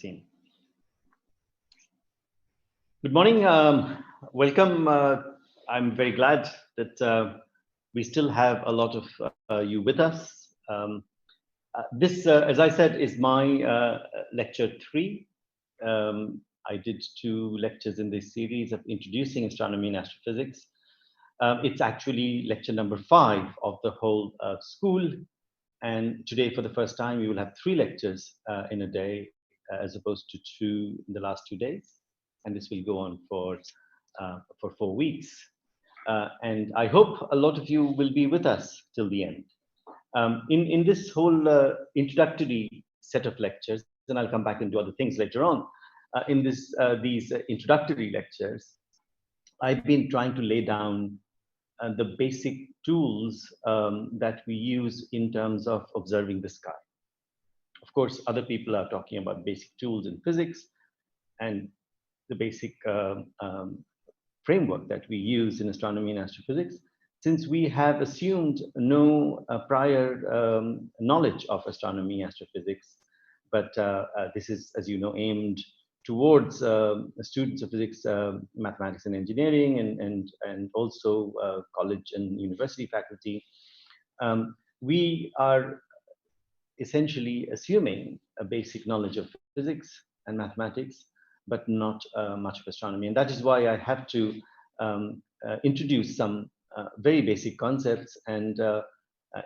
16. Good morning. Welcome. I'm very glad that we still have a lot of you with us. This, as I said, is my lecture 3. I did 2 lectures in this series of introducing astronomy and astrophysics. It's actually lecture number 5 of the whole school. And today, for the first time, we will have 3 lectures in a day, as opposed to 2 in the last 2 days. And this will go on for 4 weeks. And I hope a lot of you will be with us till the end. In this whole introductory set of lectures, and I'll come back and do other things later on, in these introductory lectures, I've been trying to lay down the basic tools that we use in terms of observing the sky. Of course, other people are talking about basic tools in physics and the basic framework that we use in astronomy and astrophysics. Since we have assumed no prior knowledge of astronomy and astrophysics, but this is, as you know, aimed towards students of physics, mathematics and engineering, and also college and university faculty. We are essentially assuming a basic knowledge of physics and mathematics, but not much of astronomy. And that is why I have to introduce some very basic concepts. And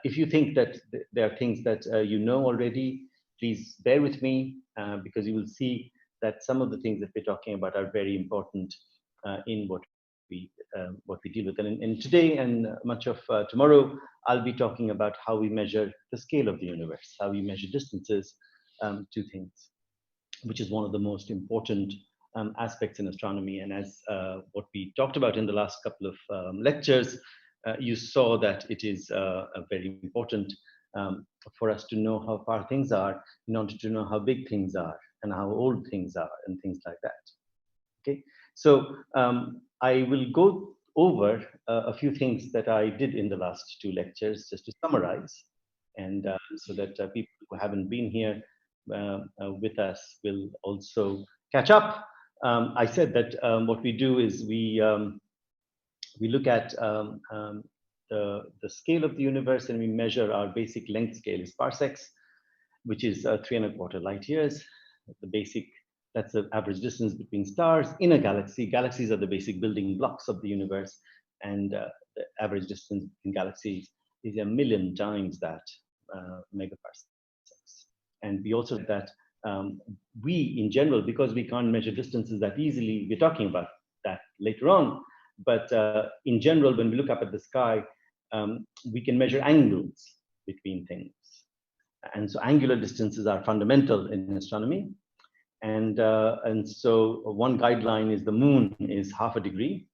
if you think that there are things that you know already, please bear with me, because you will see that some of the things that we're talking about are very important in what we deal with. And today and much of tomorrow, I'll be talking about how we measure the scale of the universe, how we measure distances to things, which is one of the most important aspects in astronomy. And as what we talked about in the last couple of lectures, you saw that it is very important for us to know how far things are in order to know how big things are and how old things are and things like that. Okay, so I will go over a few things that I did in the last 2 lectures just to summarize, and so that people who haven't been here with us will also catch up. I said that what we do is we look at the scale of the universe, and we measure our basic length scale is parsecs, which is 3¼ light years. That's the average distance between stars in a galaxy. Galaxies are the basic building blocks of the universe, and the average distance in galaxies is 1,000,000 times that, megaparsecs. And we also said that we, in general, because we can't measure distances that easily, we're talking about that later on, but in general, when we look up at the sky, we can measure angles between things. And so angular distances are fundamental in astronomy. And so one guideline is the moon is 1/2 degree,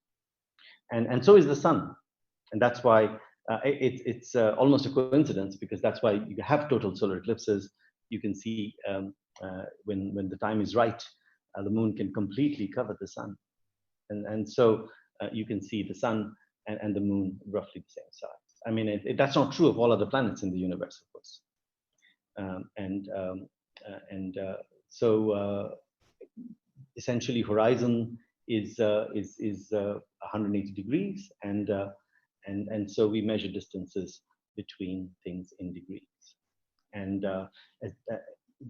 and so is the sun. And that's why it's almost a coincidence, because that's why you have total solar eclipses. You can see when the time is right, the moon can completely cover the sun. And so you can see the sun and the moon roughly the same size. I mean, that's not true of all other planets in the universe, of course. So essentially, horizon is 180 degrees, and so we measure distances between things in degrees. And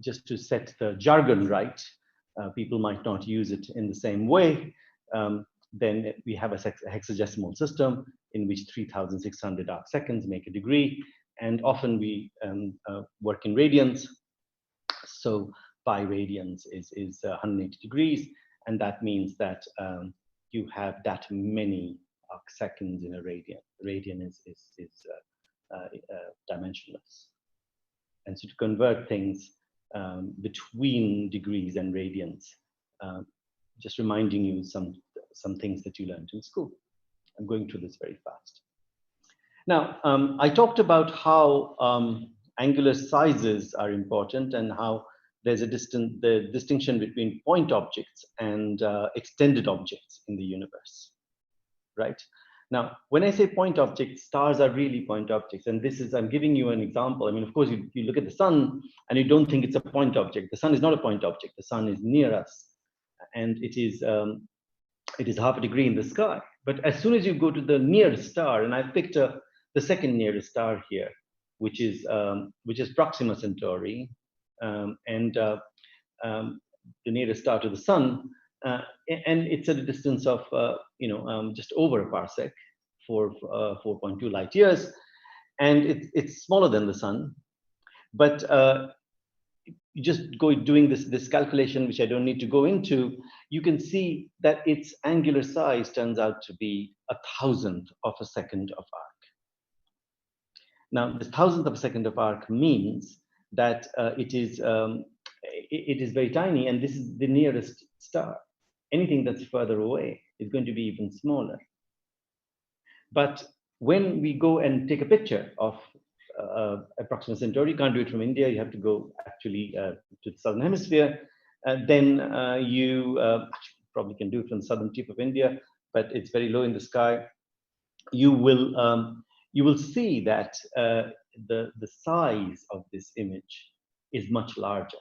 just to set the jargon right, people might not use it in the same way. Then we have a hexadecimal system in which 3,600 arc seconds make a degree, and often we work in radians. So pi radians is 180 degrees, and that means that you have that many arc seconds in a radian. Radian is dimensionless, and so to convert things between degrees and radians, just reminding you some things that you learned in school. I'm going through this very fast. Now, I talked about how angular sizes are important, and how there's the distinction between point objects and extended objects in the universe, right? Now, when I say point objects, stars are really point objects. And this is, I'm giving you an example. I mean, of course, you look at the sun and you don't think it's a point object. The sun is not a point object. The sun is near us. And it is half a degree in the sky. But as soon as you go to the nearest star, and I picked the second nearest star here, which is Proxima Centauri, the nearest star to the sun, and it's at a distance of just over a parsec, 4.2 light years, and it's smaller than the sun. But you just go doing this calculation, which I don't need to go into, you can see that its angular size turns out to be 1,000th of a second of arc. Now, this 1,000th of a second of arc means that it is very tiny, and this is the nearest star. Anything that's further away is going to be even smaller. But when we go and take a picture of Proxima Centauri, you can't do it from India, you have to go actually to the southern hemisphere, then you actually probably can do it from the southern tip of India, but it's very low in the sky. You will see that the size of this image is much larger.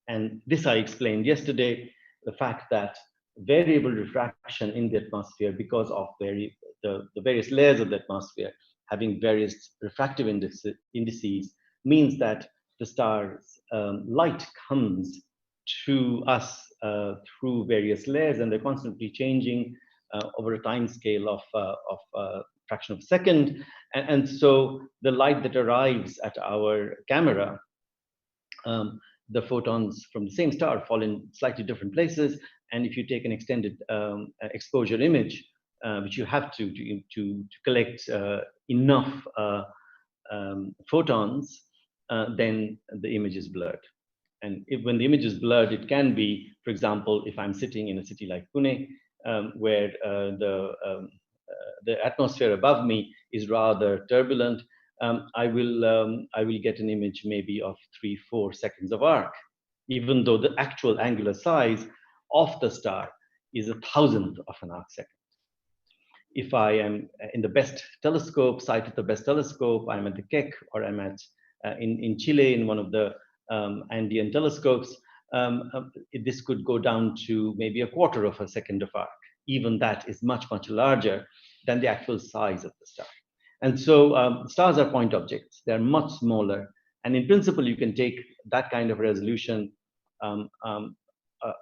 And this I explained yesterday, the fact that variable refraction in the atmosphere, because of the various layers of the atmosphere having various refractive indices, means that the star's light comes to us through various layers, and they're constantly changing over a time scale of a fraction of a second. And so the light that arrives at our camera, the photons from the same star fall in slightly different places. And if you take an extended exposure image, which you have to collect enough photons, then the image is blurred. And when the image is blurred, it can be, for example, if I'm sitting in a city like Pune, where the atmosphere above me is rather turbulent, I will get an image maybe of 3-4 seconds of arc, even though the actual angular size of the star is 1,000th of an arc second. If I am in the best telescope, site of the best telescope, I'm at the Keck, or I'm at in Chile in one of the Andean telescopes, this could go down to maybe 1/4 of a second of arc. Even that is much, much larger than the actual size of the star. And so stars are point objects. They're much smaller. And in principle, you can take that kind of resolution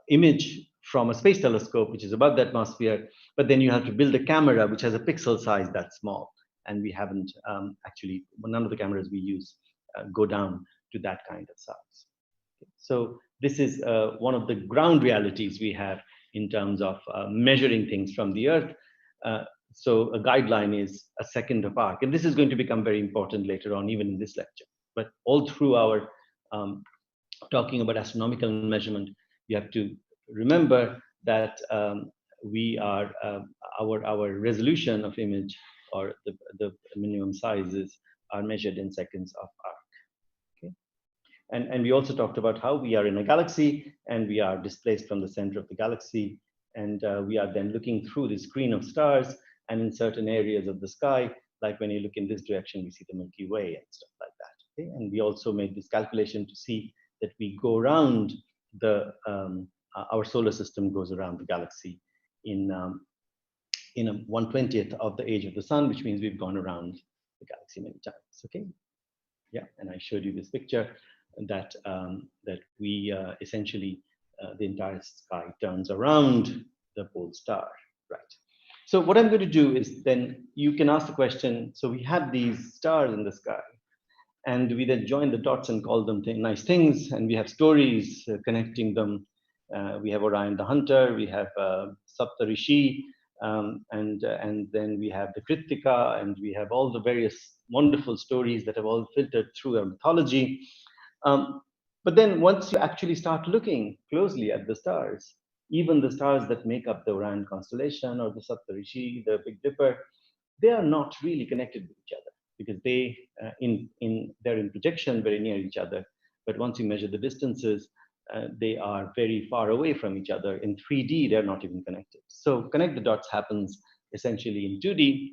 image from a space telescope, which is above the atmosphere, but then you have to build a camera which has a pixel size that small. And we haven't actually, none of the cameras we use go down to that kind of size. So this is one of the ground realities we have in terms of measuring things from the Earth. So a guideline is a second of arc. And this is going to become very important later on, even in this lecture. But all through our talking about astronomical measurement, you have to remember that we are, our resolution of image, or the minimum sizes, are measured in seconds of arc. Okay? And we also talked about how we are in a galaxy, and we are displaced from the center of the galaxy. And we are then looking through the screen of stars, and in certain areas of the sky, like when you look in this direction, we see the Milky Way and stuff like that. Okay? And we also made this calculation to see that we go around the, our solar system goes around the galaxy in a 1/20th of the age of the sun, which means we've gone around the galaxy many times. Okay, yeah, and I showed you this picture that that we essentially the entire sky turns around the pole star, right? So what I'm going to do is, then you can ask the question. So we have these stars in the sky, and we then join the dots and call them nice things, and we have stories connecting them. We have Orion the Hunter, we have Saptarishi, and then we have the Kritika, and we have all the various wonderful stories that have all filtered through our mythology. But then once you actually start looking closely at the stars, even the stars that make up the Orion constellation or the Saptarishi, the Big Dipper, they are not really connected with each other, because they they're in projection very near each other. But once you measure the distances, they are very far away from each other. In 3D, they're not even connected. So connect the dots happens essentially in 2D,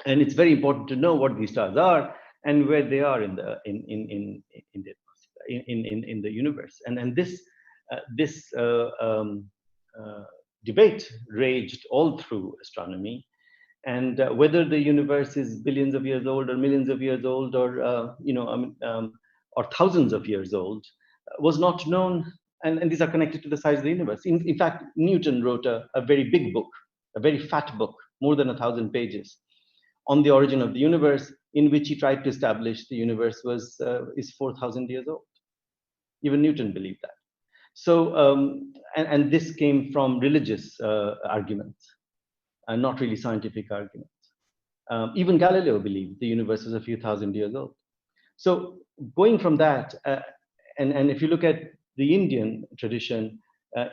And it's very important to know what these stars are and where they are in the in the universe. And this debate raged all through astronomy, and whether the universe is billions of years old or millions of years old, or or thousands of years old, was not known. And these are connected to the size of the universe. In fact, Newton wrote a very big book, a very fat book, more than 1,000 pages, on the origin of the universe, in which he tried to establish the universe is 4,000 years old. Even Newton believed that. So, and this came from religious arguments, and not really scientific arguments. Even Galileo believed the universe was a few thousand years old. So, going from that, and if you look at the Indian tradition,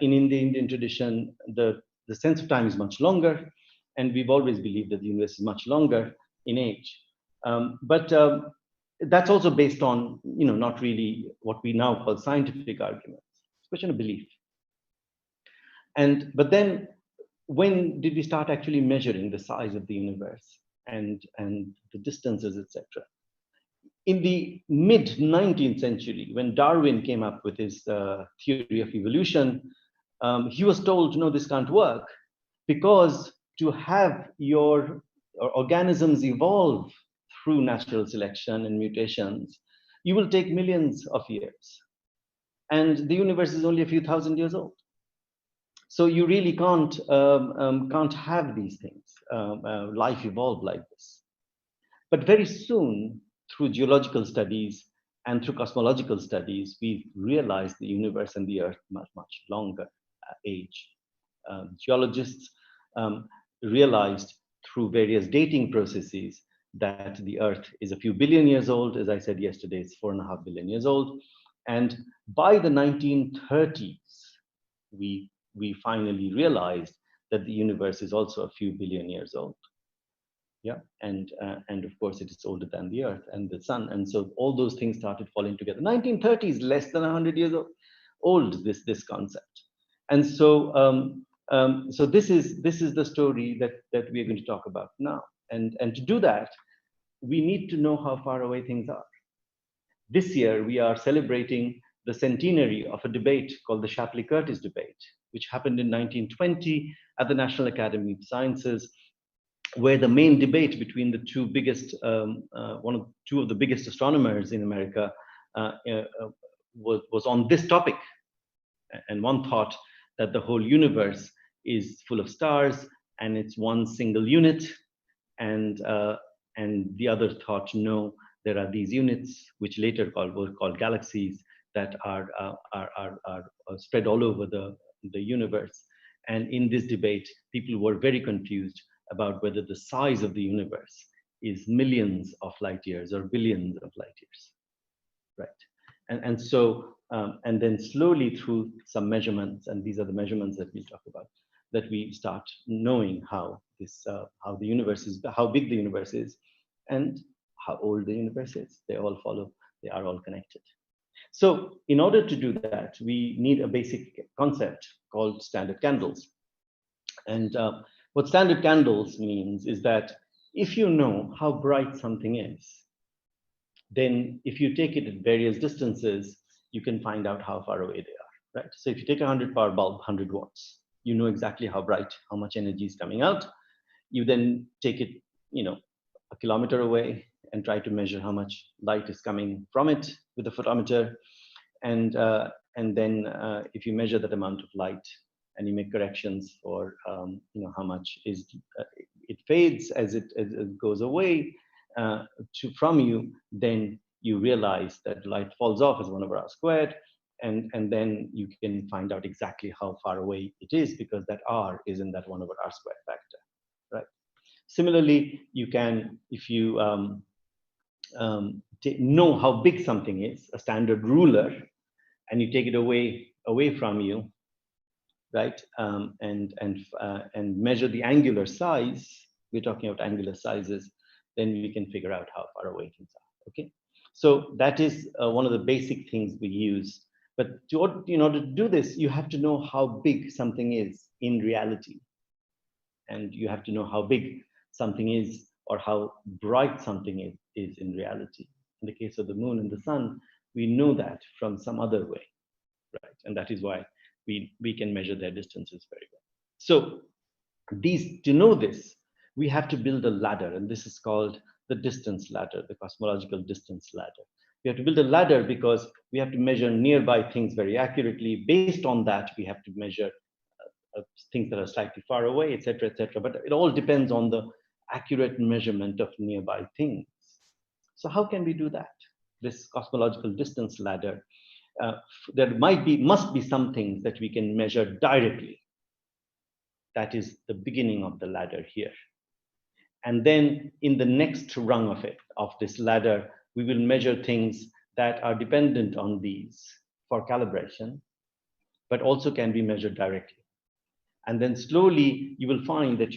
in the Indian tradition, the sense of time is much longer, and we've always believed that the universe is much longer in age. But that's also based on, not really what we now call scientific arguments. It's a question of belief. But then, when did we start actually measuring the size of the universe and the distances, etc.? In the mid 19th century, when Darwin came up with his theory of evolution, he was told, no, this can't work, because to have your organisms evolve through natural selection and mutations, you will take millions of years. And the universe is only a few thousand years old. So you really can't have these things, life evolve like this. But very soon, through geological studies and through cosmological studies, we've realized the universe and the Earth much, much longer age. Geologists realized through various dating processes that the Earth is a few billion years old. As I said yesterday, it's 4.5 billion years old. And by the 1930s, we finally realized that the universe is also a few billion years old. Yeah, and of course it is older than the Earth and the Sun, and so all those things started falling together. 1930s, less than 100 years old. This concept, and so so this is the story that we are going to talk about now. And to do that, we need to know how far away things are. This year we are celebrating the centenary of a debate called the Shapley-Curtis debate, which happened in 1920 at the National Academy of Sciences, where the main debate between the two biggest, two of the biggest astronomers in America was on this topic. And one thought that the whole universe is full of stars and it's one single unit, and the other thought, no, there are these units which later were called galaxies that are spread all over the universe. And in this debate, people were very confused about whether the size of the universe is millions of light years or billions of light years, right? And so, and then slowly through some measurements, and these are the measurements that we'll talk about, that we start knowing how how the universe is, how big the universe is, and how old the universe is. They all follow, they are all connected. So in order to do that, we need a basic concept called standard candles. And what standard candles means is that if you know how bright something is, then if you take it at various distances, you can find out how far away they are, right? So if you take a 100 power bulb, 100 watts, you know exactly how bright, how much energy is coming out. You then take it, a kilometer away and try to measure how much light is coming from it with a photometer. And then if you measure that amount of light and you make corrections for how much is it fades as it goes away from you, then you realize that light falls off as 1/r², and then you can find out exactly how far away it is, because that r is in that 1/r² factor, right? Similarly, you can, if you know how big something is, a standard ruler, and you take it away from you, right? And measure the angular size. We're talking about angular sizes. Then we can figure out how far away things are. Okay, so that is one of the basic things we use. But in order to do this, you have to know how big something is in reality, and you have to know how big something is or how bright something is in reality. In the case of the moon and the sun, we know that from some other way, right? And that is why we can measure their distances very well. So to know this, we have to build a ladder, and this is called the distance ladder, the cosmological distance ladder. We have to build a ladder because we have to measure nearby things very accurately. Based on that, we have to measure things that are slightly far away, etc., etc. But it all depends on the accurate measurement of nearby things. So how can we do that? This cosmological distance ladder, there must be some things that we can measure directly. That is the beginning of the ladder here. And then in the next rung of this ladder, we will measure things that are dependent on these for calibration, but also can be measured directly. And then slowly you will find that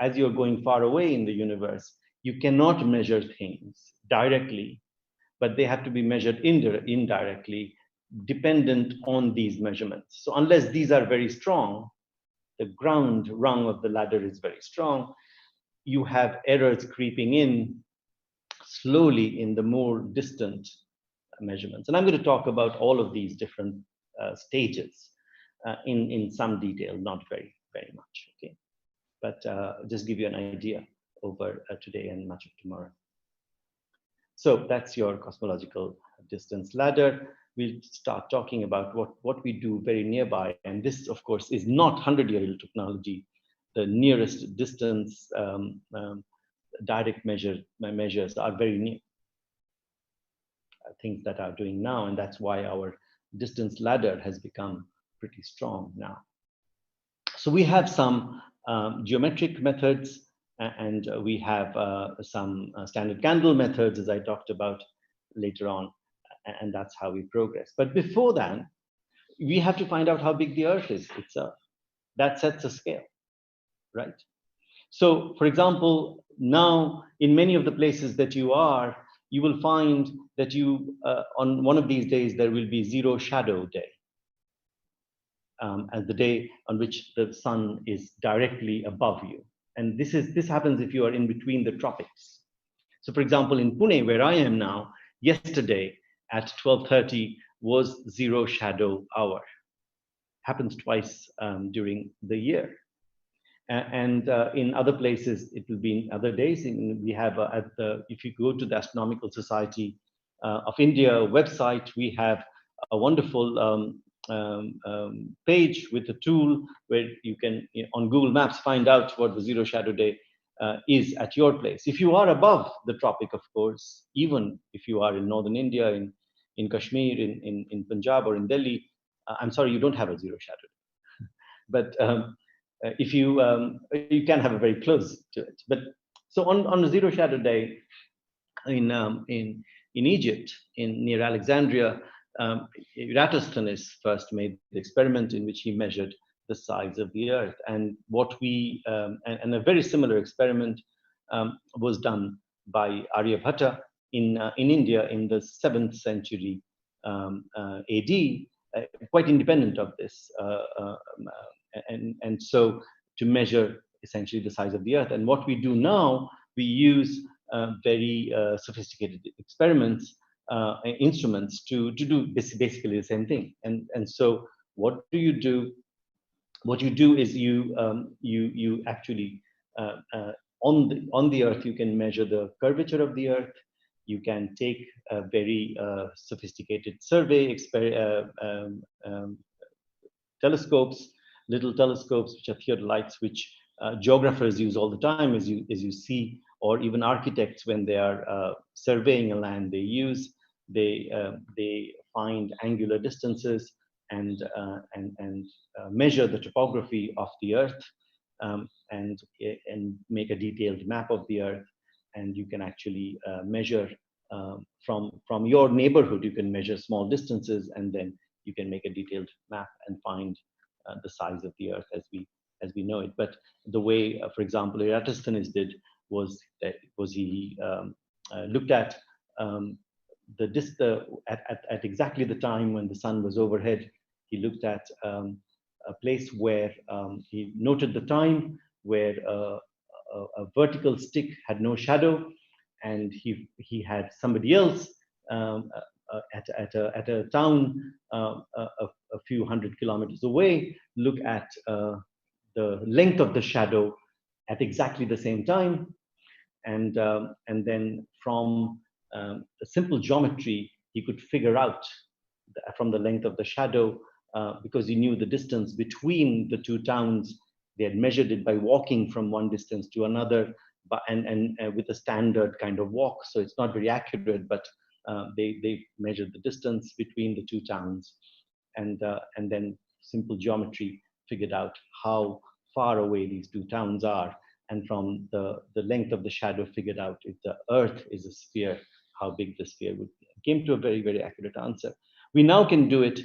as you're going far away in the universe, you cannot measure things directly, but they have to be measured indirectly, dependent on these measurements. So unless these are very strong, the ground rung of the ladder is very strong, you have errors creeping in slowly in the more distant measurements. And I'm going to talk about all of these different stages in some detail, not very, very much, okay? But just give you an idea over today and much of tomorrow. So that's your cosmological distance ladder. We'll start talking about what we do very nearby. And this, of course, is not 100-year-old technology. The nearest distance direct measures are very near. Things that are doing now, and that's why our distance ladder has become pretty strong now. So we have some geometric methods, and we have some standard candle methods, as I talked about later on, and that's how we progress. But before that, we have to find out how big the Earth is itself. That sets a scale, right? So, for example, now in many of the places that you will find that on one of these days, there will be zero shadow day, as the day on which the sun is directly above you. And this happens if you are in between the tropics. So for example, in Pune, where I am now, yesterday at 12:30 was zero shadow hour. Happens twice during the year. And in other places, it will be in other days. We have if you go to the Astronomical Society of India website, we have a wonderful page with a tool where you can, on Google Maps, find out what the zero shadow day is at your place. If you are above the tropic, of course, even if you are in northern India, in Kashmir, in Punjab, or in Delhi, I'm sorry, you don't have a zero shadow day. But if you can have a very close to it. But so on a zero shadow day in Egypt, near Alexandria, Eratosthenes first made the experiment in which he measured the size of the Earth, and and a very similar experiment was done by Aryabhatta in India in the 7th century AD, quite independent of this, and so to measure essentially the size of the Earth. And what we do now, we use very sophisticated experiments, instruments to do basically the same thing. And so what do you do? What you do is you actually on the Earth, you can measure the curvature of the Earth. You can take a very sophisticated survey telescopes, little telescopes, which are theodolites, which geographers use all the time, as you see, or even architects when they are surveying a land, they find angular distances and measure the topography of the Earth, and make a detailed map of the Earth. And you can actually measure from your neighborhood. You can measure small distances, and then you can make a detailed map and find the size of the Earth as we know it. But the way, for example, Eratosthenes did was he looked at at exactly the time when the sun was overhead. He looked at a place where he noted the time where a vertical stick had no shadow, and he had somebody else at a town a few hundred kilometers away look at the length of the shadow at exactly the same time, and then from a simple geometry he could figure out from the length of the shadow, because he knew the distance between the two towns. They had measured it by walking from one distance to another, but and with a standard kind of walk. So it's not very accurate, but they measured the distance between the two towns, and then simple geometry figured out how far away these two towns are, and from the length of the shadow figured out if the Earth is a sphere, how big the sphere would be. It came to a very, very accurate answer. We now can do it.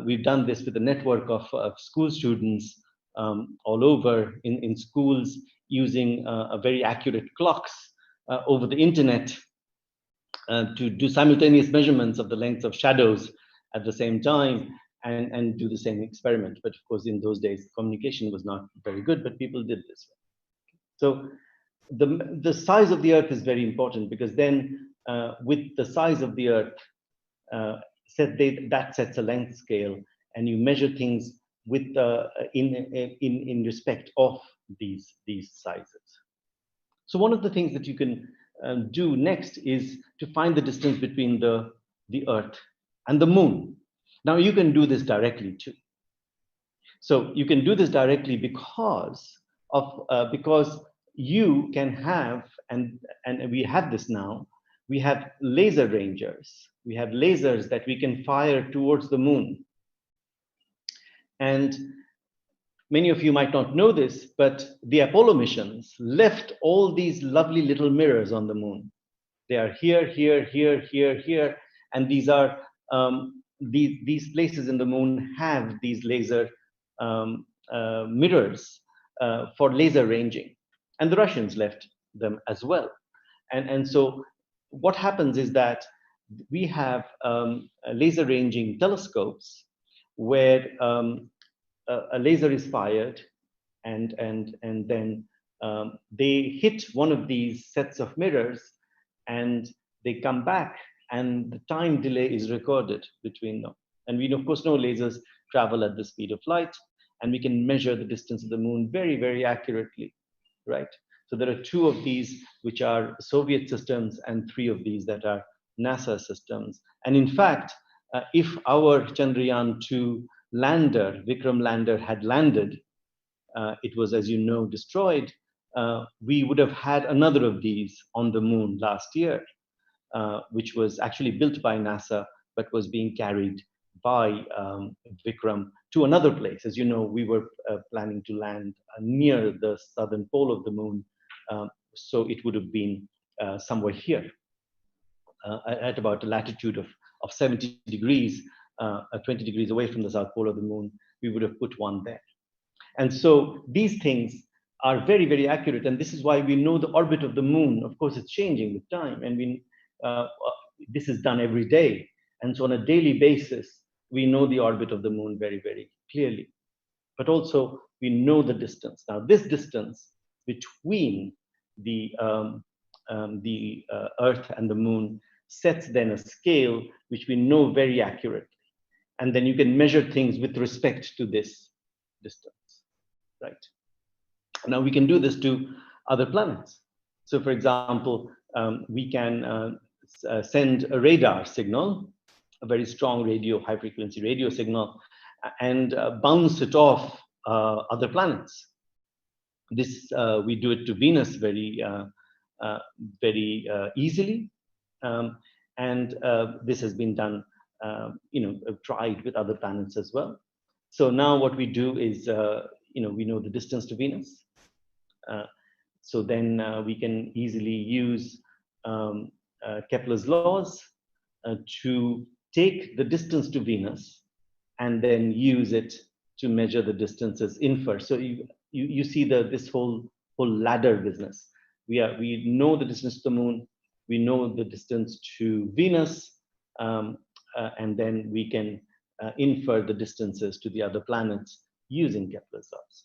We've done this with a network of school students all over in schools using a very accurate clocks over the internet to do simultaneous measurements of the lengths of shadows at the same time, and do the same experiment. But of course, in those days, communication was not very good, but people did this. So the size of the Earth is very important, because then with the size of the Earth, that sets a length scale, and you measure things with in respect of these sizes. So one of the things that you can do next is to find the distance between the Earth and the Moon. Now you can do this directly too. So you can do this directly because you can have, and we have this now, we have laser rangers. We have lasers that we can fire towards the Moon. And many of you might not know this, but the Apollo missions left all these lovely little mirrors on the Moon. They are here, here, here, here, here, and these are these places in the Moon have these laser mirrors for laser ranging, and the Russians left them as well. And so what happens is that we have laser ranging telescopes where a laser is fired, and then they hit one of these sets of mirrors, and they come back, and the time delay is recorded between them. And we of course know lasers travel at the speed of light, and we can measure the distance of the Moon very, very accurately, right? So there are 2 of these which are Soviet systems, and 3 of these that are NASA systems. And in fact, if our Chandrayaan-2 lander, Vikram lander, had landed, it was, as you know, destroyed, we would have had another of these on the Moon last year, which was actually built by NASA, but was being carried by Vikram to another place. As you know, we were planning to land near the southern pole of the Moon, so it would have been somewhere here, at about a latitude of 70 degrees, 20 degrees away from the south pole of the Moon. We would have put one there. And so these things are very, very accurate, and this is why we know the orbit of the Moon. Of course, it's changing with time, and this is done every day. And so on a daily basis, we know the orbit of the Moon very, very clearly. But also, we know the distance. Now, this distance between the Earth and the Moon sets then a scale which we know very accurately. And then you can measure things with respect to this distance, right? Now, we can do this to other planets. So, for example, we can send a radar signal, a very strong high-frequency radio signal, and bounce it off other planets. This we do it to Venus very easily, and this has been done, tried with other planets as well. So now what we do is, we know the distance to Venus. So then we can easily use Kepler's laws to take the distance to Venus and then use it to measure the distances inferred. So you see this whole ladder business. We know the distance to the Moon, we know the distance to Venus, and then we can infer the distances to the other planets using Kepler's laws.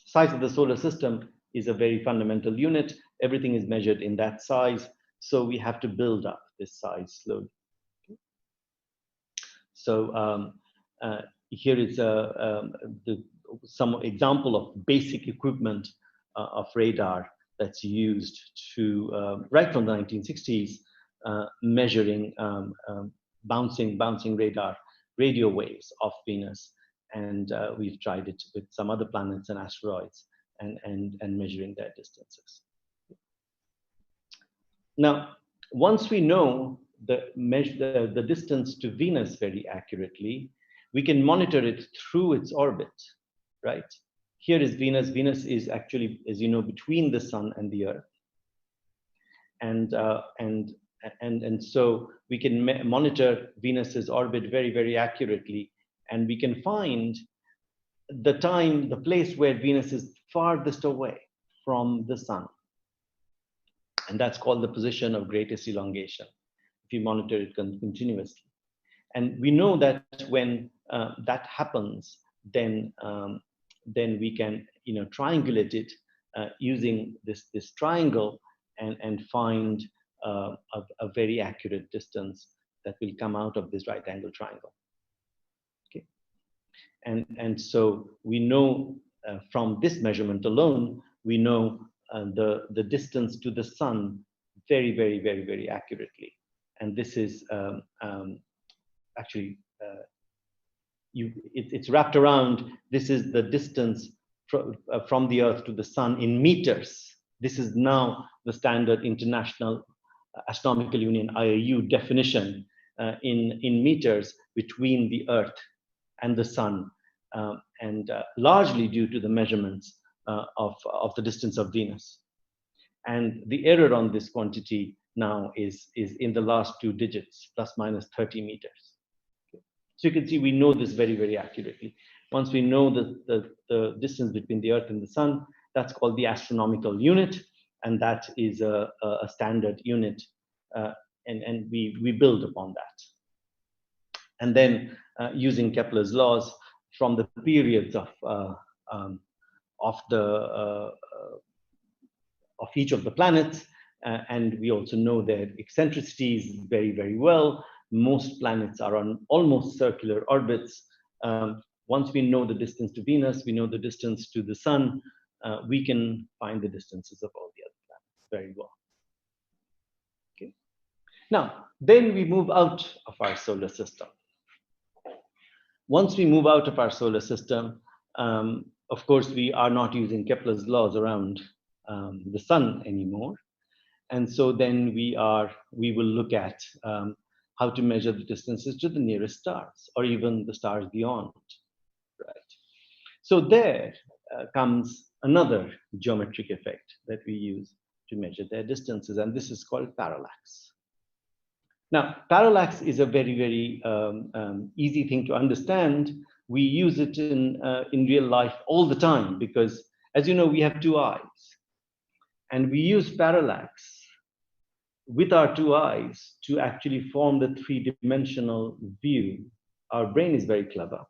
Size of the solar system is a very fundamental unit. Everything is measured in that size. So we have to build up this size slowly. So here is some example of basic equipment of radar that's used to, right from the 1960s, measuring bouncing radar radio waves of Venus. And we've tried it with some other planets and asteroids and measuring their distances. Now, once we know the distance to Venus very accurately, we can monitor it through its orbit, right? Here is Venus. Venus is actually, as you know, between the Sun and the Earth. And so we can monitor Venus's orbit very, very accurately. And we can find the place where Venus is farthest away from the Sun. And that's called the position of greatest elongation, if you monitor it continuously. And we know that when that happens, then we can triangulate it using this triangle and find a very accurate distance that will come out of this right angle triangle. Okay. And so we know from this measurement alone, we know the distance to the Sun very, very, very, very accurately. And this is actually, it's wrapped around, this is the distance from the Earth to the Sun in meters. This is now the standard International Astronomical Union, IUCAA, definition in meters between the Earth and the Sun, and largely due to the measurements of the distance of Venus. And the error on this quantity now is in the last 2 digits, plus minus 30 meters. Okay. So you can see we know this very, very accurately. Once we know the distance between the Earth and the Sun, that's called the astronomical unit, and that is a standard unit, and we build upon that. And then using Kepler's laws from the periods of each of the planets, and we also know their eccentricities very, very well. Most planets are on almost circular orbits. Once we know the distance to Venus, we know the distance to the Sun, we can find the distances of all the other planets very well. Okay. Now, then we move out of our solar system. Once we move out of our solar system, of course, we are not using Kepler's laws around the Sun anymore. And so then we will look at how to measure the distances to the nearest stars, or even the stars beyond, right? So there comes another geometric effect that we use to measure their distances, and this is called parallax. Now, parallax is a very, very easy thing to understand. We use it in real life all the time because, as you know, we have 2 eyes. And we use parallax with our 2 eyes to actually form the 3-dimensional view. Our brain is very clever.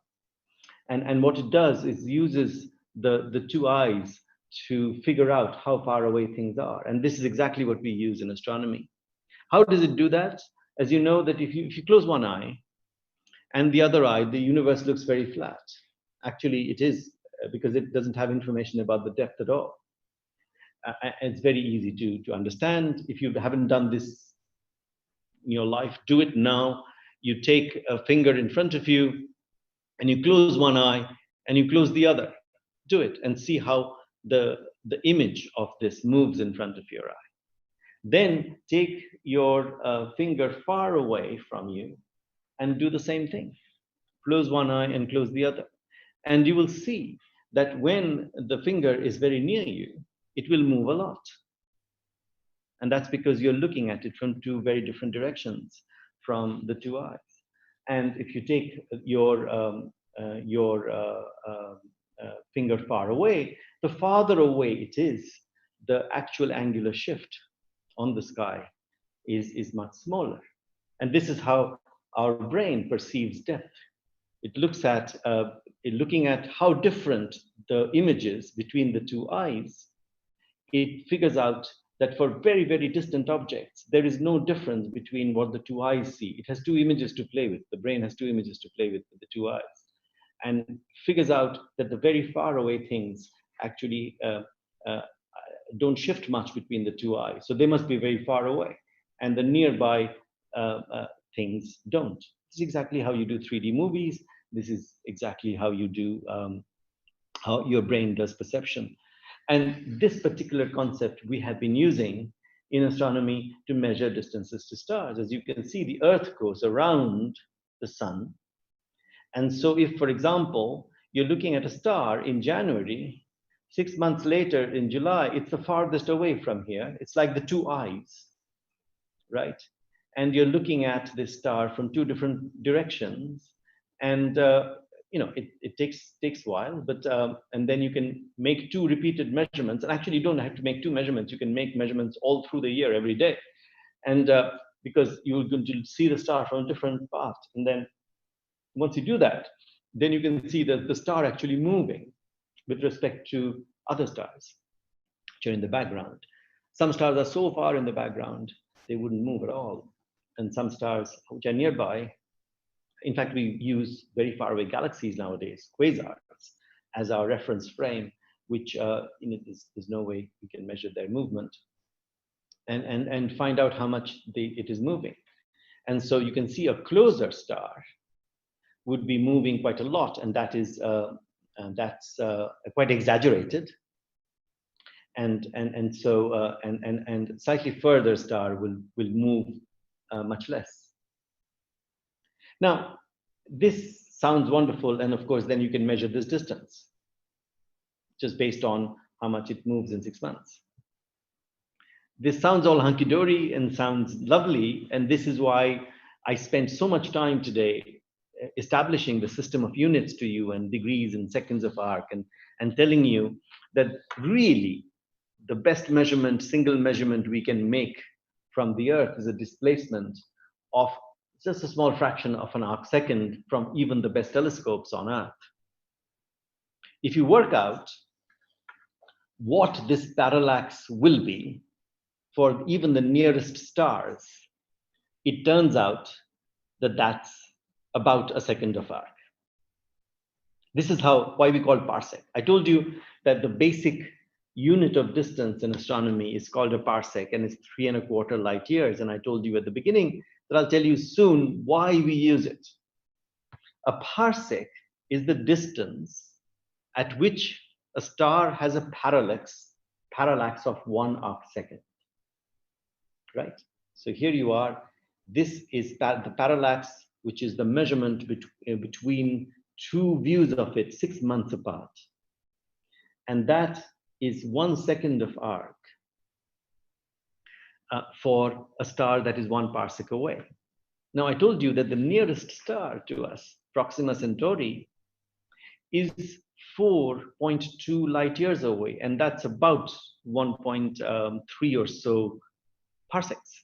And what it does is uses the 2 eyes to figure out how far away things are. And this is exactly what we use in astronomy. How does it do that? As you know, that if you close one eye and the other eye, the universe looks very flat. Actually, it is, because it doesn't have information about the depth at all. It's very easy to understand. If you haven't done this in your life, do it now. You take a finger in front of you and you close one eye and you close the other. Do it and see how the image of this moves in front of your eye. Then take your finger far away from you and do the same thing. Close one eye and close the other. And you will see that when the finger is very near you, it will move a lot. And that's because you're looking at it from 2 very different directions from the 2 eyes. And if you take your finger far away, the farther away it is, the actual angular shift on the sky is much smaller. And this is how our brain perceives depth. It looks at, looking at how different the images between the 2 eyes, it figures out that for very, very distant objects, there is no difference between what the two eyes see. It has two images to play with. The brain has two images to play with the two eyes, and figures out that the very far away things actually uh, don't shift much between the two eyes. So they must be very far away. And the nearby things don't. This is exactly how you do 3D movies. This is exactly how you do, how your brain does perception. And this particular concept we have been using in astronomy to measure distances to stars. As you can see, the Earth goes around the sun. And so if, for example, you're looking at a star in January, 6 months later in July, it's the farthest away from here. It's like the two eyes, right? And you're looking at this star from two different directions. And it takes a while, but and then you can make two repeated measurements. And actually, you don't have to make two measurements. You can make measurements all through the year, every day, and because you're going to see the star from a different path. And then once you do that, then you can see that the star actually moving with respect to other stars which are in the background. Some stars are so far in the background they wouldn't move at all, and some stars which are nearby. In fact, we use very far away galaxies nowadays, quasars, as our reference frame, which there's no way we can measure their movement and find out how much it is moving. And so you can see a closer star would be moving quite a lot, and that's quite exaggerated. And slightly further star will move much less. Now, this sounds wonderful, and of course, then you can measure this distance just based on how much it moves in 6 months. This sounds all hunky-dory and sounds lovely, and this is why I spent so much time today establishing the system of units to you and degrees and seconds of arc, and telling you that really the best measurement, single measurement we can make from the Earth is a displacement of just a small fraction of an arc second from even the best telescopes on Earth. If you work out what this parallax will be for even the nearest stars, it turns out that that's about a second of arc. This is why we call parsec. I told you that the basic unit of distance in astronomy is called a parsec, and it's 3¼ light years. And I told you at the beginning that I'll tell you soon why we use it. A parsec is the distance at which a star has a parallax of 1 arc second, right? So here you are. This is the parallax, which is the measurement between two views of it 6 months apart. And that is 1 second of arc for a star that is 1 parsec away. Now, I told you that the nearest star to us, Proxima Centauri, is 4.2 light years away, and that's about 1.3 or so parsecs.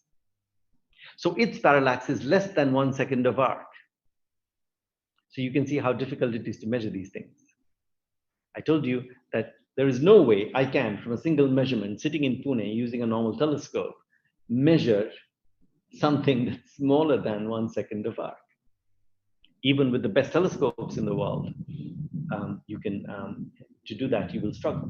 So its parallax is less than 1 second of arc. So you can see how difficult it is to measure these things. I told you that there is no way I can, from a single measurement, sitting in Pune using a normal telescope, measure something that's smaller than 1 second of arc. Even with the best telescopes in the world, to do that, you will struggle.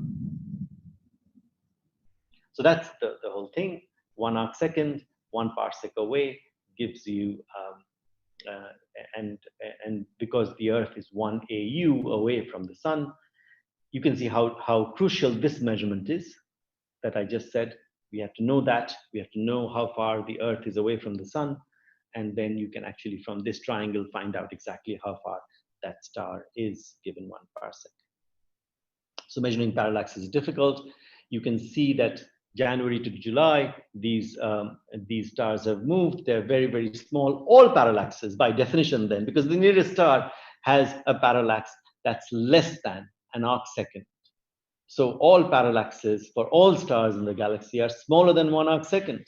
So that's the whole thing. 1 arc second, 1 parsec away gives you, and because the Earth is 1 AU away from the sun, you can see how crucial this measurement is that I just said. We have to know that. We have to know how far the Earth is away from the sun. And then you can actually, from this triangle, find out exactly how far that star is given 1 parsec. So measuring parallax is difficult. You can see that January to July, these stars have moved. They're very, very small. All parallaxes, by definition then, because the nearest star has a parallax that's less than an arc second. So all parallaxes for all stars in the galaxy are smaller than 1 arc second.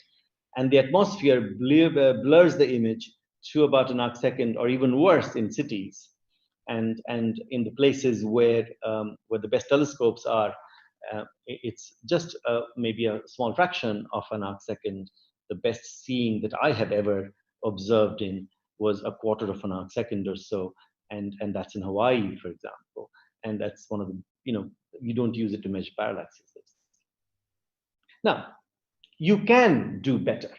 And the atmosphere blurs the image to about an arc second, or even worse in cities. And in the places where the best telescopes are, it's just maybe a small fraction of an arc second. The best seeing that I have ever observed in was a quarter of an arc second or so, and that's in Hawaii, for example. And that's one of the, you don't use it to measure parallaxes. Now, you can do better.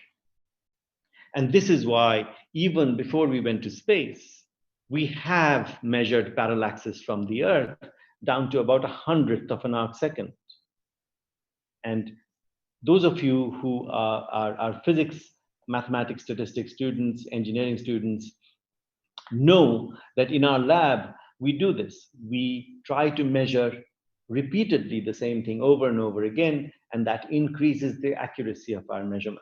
And this is why, even before we went to space, we have measured parallaxes from the Earth down to about 100th of an arc second. And those of you who are physics, mathematics, statistics students, engineering students, know that in our lab, we do this. We try to measure repeatedly the same thing over and over again, and that increases the accuracy of our measurement.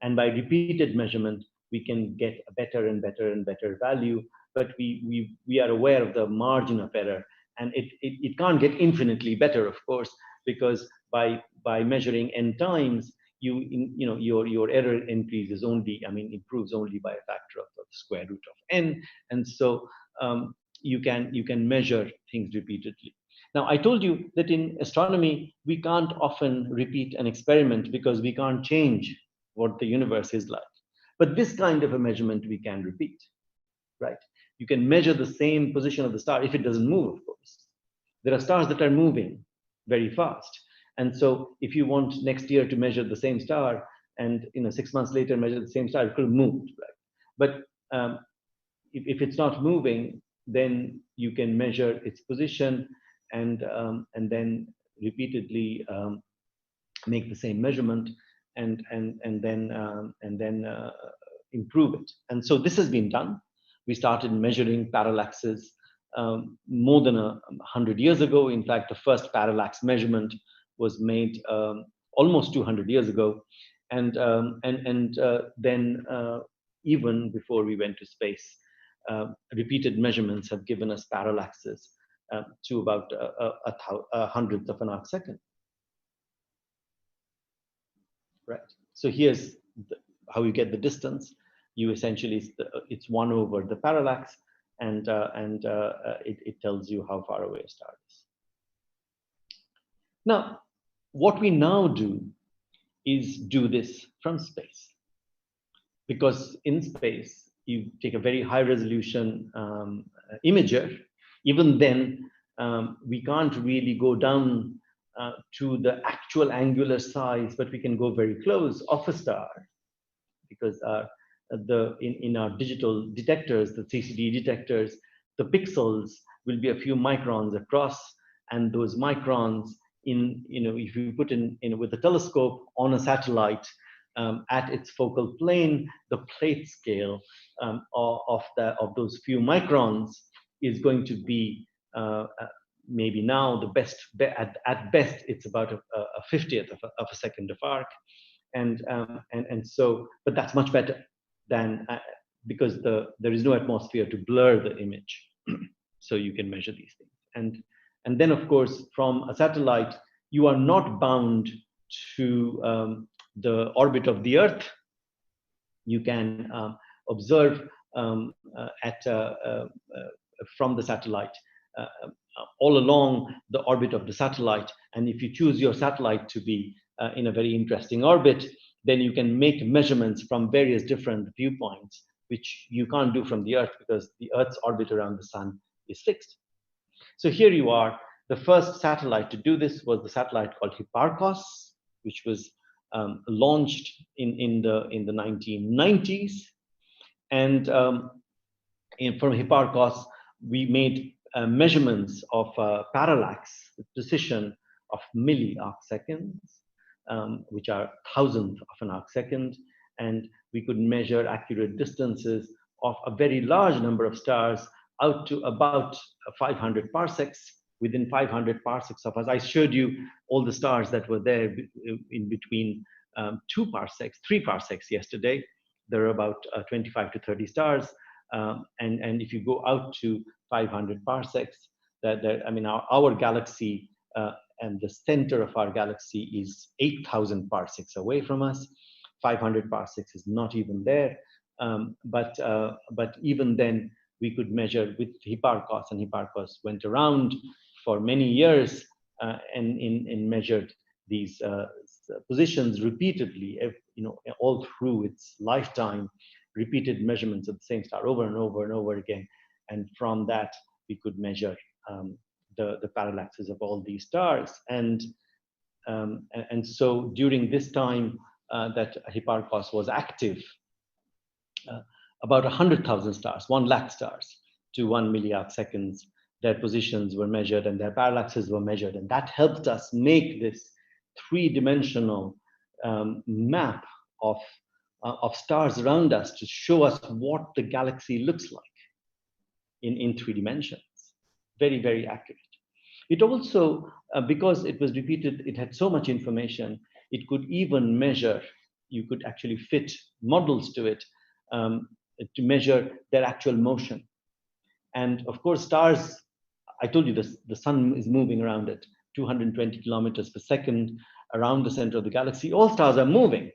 And by repeated measurement, we can get a better and better and better value, but we are aware of the margin of error. And it can't get infinitely better, of course, because by measuring n times, your error increases only, improves only by a factor of the square root of n. And so you can measure things repeatedly. Now, I told you that in astronomy, we can't often repeat an experiment because we can't change what the universe is like. But this kind of a measurement we can repeat, right? You can measure the same position of the star if it doesn't move, of course. There are stars that are moving very fast. And so if you want next year to measure the same star and 6 months later measure the same star, it could have moved, right? But if it's not moving, then you can measure its position and then repeatedly make the same measurement and then improve it. And so this has been done. We started measuring parallaxes more than 100 years ago. In fact, the first parallax measurement was made almost 200 years ago, and then even before we went to space, repeated measurements have given us parallaxes to about a hundredth of an arc second. Right. So here's how you get the distance. You essentially, it's 1 over the parallax, and it tells you how far away a star is. Now, what we now do is do this from space, because in space you take a very high resolution imager. Even then, we can't really go down to the actual angular size, but we can go very close of a star, because in our digital detectors, the CCD detectors, the pixels will be a few microns across, and those microns, if you put in with a telescope on a satellite at its focal plane, the plate scale of those few microns is going to be maybe now the best, at best it's about a 50th of a second of arc, and so, but that's much better than because there is no atmosphere to blur the image, so you can measure these things. And then, of course, from a satellite, you are not bound to the orbit of the Earth. You can observe from the satellite all along the orbit of the satellite. And if you choose your satellite to be in a very interesting orbit, then you can make measurements from various different viewpoints, which you can't do from the Earth because the Earth's orbit around the sun is fixed. So here you are. The first satellite to do this was the satellite called Hipparcos, which was launched in the 1990s. And from Hipparcos, we made measurements of parallax, the precision of milli-arc seconds, which are thousandth of an arc second. And we could measure accurate distances of a very large number of stars out to about 500 parsecs. Within 500 parsecs of us, I showed you all the stars that were there in between 2 parsecs, 3 parsecs yesterday. There are about 25 to 30 stars. And if you go out to 500 parsecs, our galaxy and the center of our galaxy is 8,000 parsecs away from us. 500 parsecs is not even there. But even then, we could measure with Hipparcos, and Hipparcos went around for many years and measured these positions repeatedly, all through its lifetime, repeated measurements of the same star over and over and over again. And from that, we could measure the parallaxes of all these stars. And so during this time that Hipparchus was active, about 100,000 stars, 1 lakh stars to 1 milliarc seconds, their positions were measured and their parallaxes were measured. And that helped us make this three-dimensional map of stars around us to show us what the galaxy looks like in 3 dimensions. Very, very accurate. It also, because it was repeated, it had so much information, it could even measure, you could actually fit models to it to measure their actual motion. And of course, stars, I told you this, the sun is moving around at 220 kilometers per second around the center of the galaxy. All stars are moving.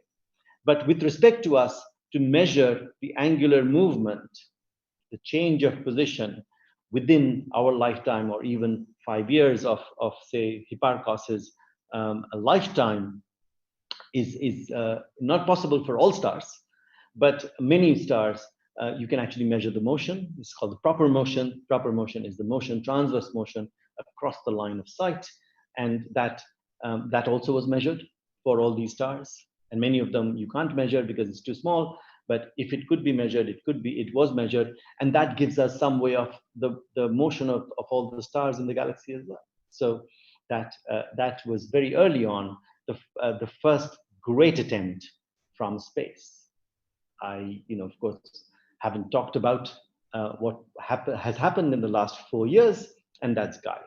But with respect to us, to measure the angular movement, the change of position within our lifetime, or even 5 years of say, Hipparchus's lifetime, is not possible for all stars. But many stars, you can actually measure the motion. It's called the proper motion. Proper motion is the motion, transverse motion across the line of sight. And that also was measured for all these stars. And many of them you can't measure because it's too small. But if it could be measured, it was measured. And that gives us some way of the motion of all the stars in the galaxy as well. So that was very early on, the first great attempt from space. I, of course, haven't talked about what has happened in the last 4 years, and that's Gaia.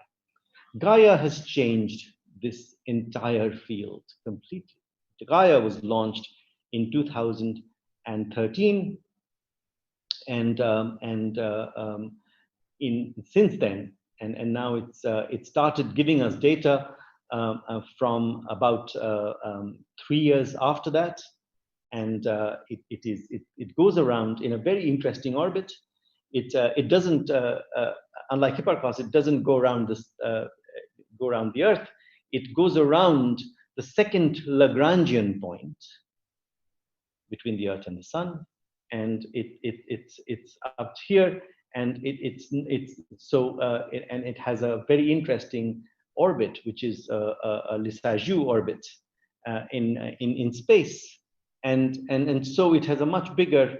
Gaia has changed this entire field completely. Gaia was launched in 2013, and since then, and now it started giving us data from about 3 years after that. And it goes around in a very interesting orbit. It doesn't, unlike Hipparchus, it doesn't go around the Earth. It goes around the second Lagrangian point between the Earth and the Sun, and it's up here, and it has a very interesting orbit, which is a Lissajous orbit in space. And so it has a much bigger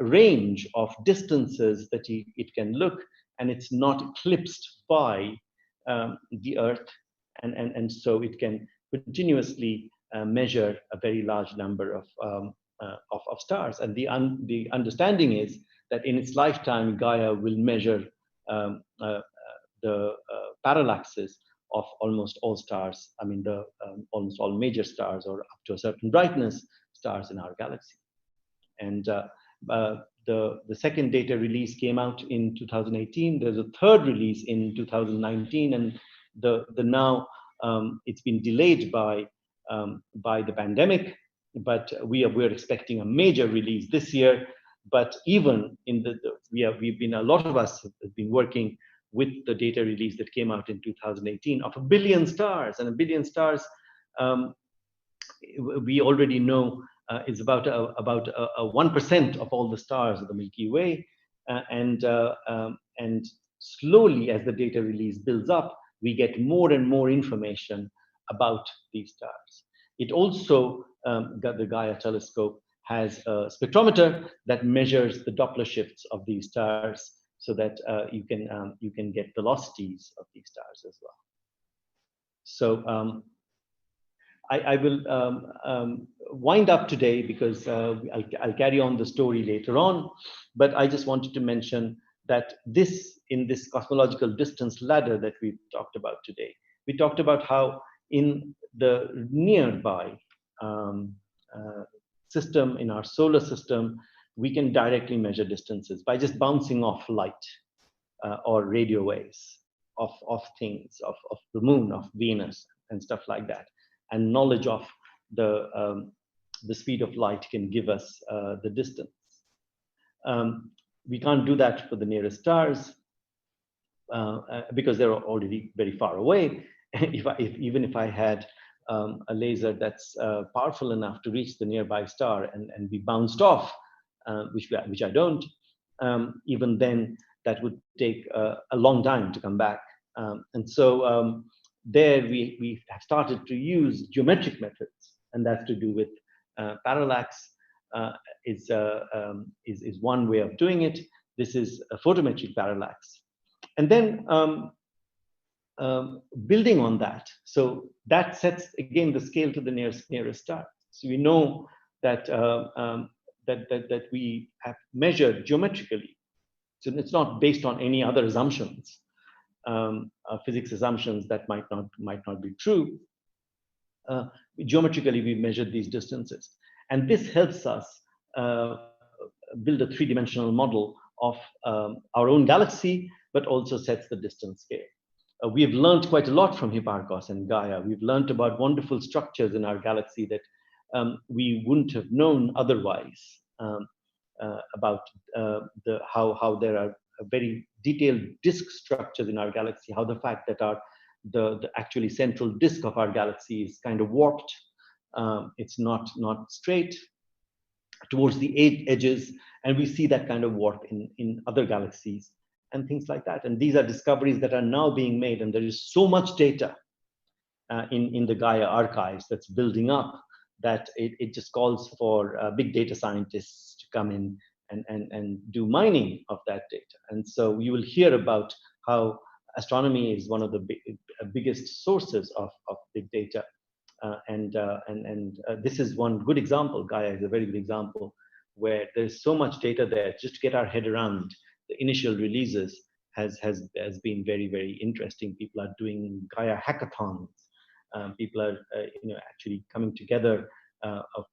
range of distances that it can look, and it's not eclipsed by the Earth, and so it can continuously measure a very large number of stars. And the understanding is that in its lifetime, Gaia will measure the parallaxes of almost all stars. I mean, almost all major stars, or up to a certain brightness, stars in our galaxy. And the second data release came out in 2018. There's a third release in 2019, and now it's been delayed by the pandemic. But we're expecting a major release this year. But even in a lot of us have been working with the data release that came out in 2018 of 1 billion stars, and 1 billion stars. We already know is about 1% of all the stars of the Milky Way, and slowly, as the data release builds up, we get more and more information about these stars. It also, the Gaia telescope has a spectrometer that measures the Doppler shifts of these stars, so that you can get velocities of these stars as well. So I will wind up today, because I'll carry on the story later on. But I just wanted to mention that in this cosmological distance ladder that we've talked about today, we talked about how in the nearby system, in our solar system, we can directly measure distances by just bouncing off light or radio waves of things, of the moon, of Venus, and stuff like that. And knowledge of the speed of light can give us the distance. We can't do that for the nearest stars because they're already very far away. even if I had a laser that's powerful enough to reach the nearby star and be bounced off, which I don't, even then that would take a long time to come back. And so there we have started to use geometric methods, and that's to do with parallax. Is one way of doing it. This is a photometric parallax. And then building on that, so that sets again the scale to the nearest star. So we know that that we have measured geometrically. So it's not based on any other assumptions, physics assumptions that might not be true. Geometrically, we measured these distances, and this helps us build a three-dimensional model of our own galaxy, but also sets the distance scale. We have learned quite a lot from Hipparchus and Gaia. We've learned about wonderful structures in our galaxy that we wouldn't have known otherwise, about how there are very detailed disk structures in our galaxy, how the fact that the actually central disk of our galaxy is kind of warped. It's not straight towards the edges, and we see that kind of warp in other galaxies and things like that. And these are discoveries that are now being made, and there is so much data in the Gaia archives that's building up that it just calls for big data scientists to come in and do mining of that data. And so you will hear about how astronomy is one of the biggest sources of big data. This is one good example. Gaia is a very good example where there's so much data there. Just to get our head around the initial releases has been very, very interesting. People are doing Gaia hackathons. People are actually coming together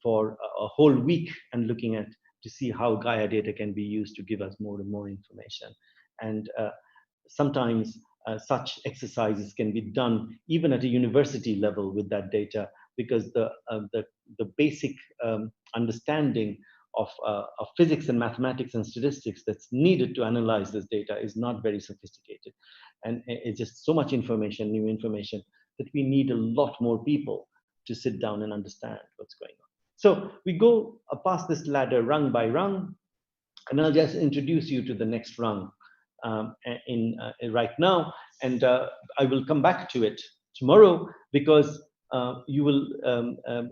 for a whole week and looking at to see how Gaia data can be used to give us more and more information. And sometimes such exercises can be done even at a university level with that data, because the basic understanding of physics and mathematics and statistics that's needed to analyze this data is not very sophisticated. And it's just so much information, new information, that we need a lot more people to sit down and understand what's going on. So we go past this ladder rung by rung, and I'll just introduce you to the next rung right now, and I will come back to it tomorrow, because you will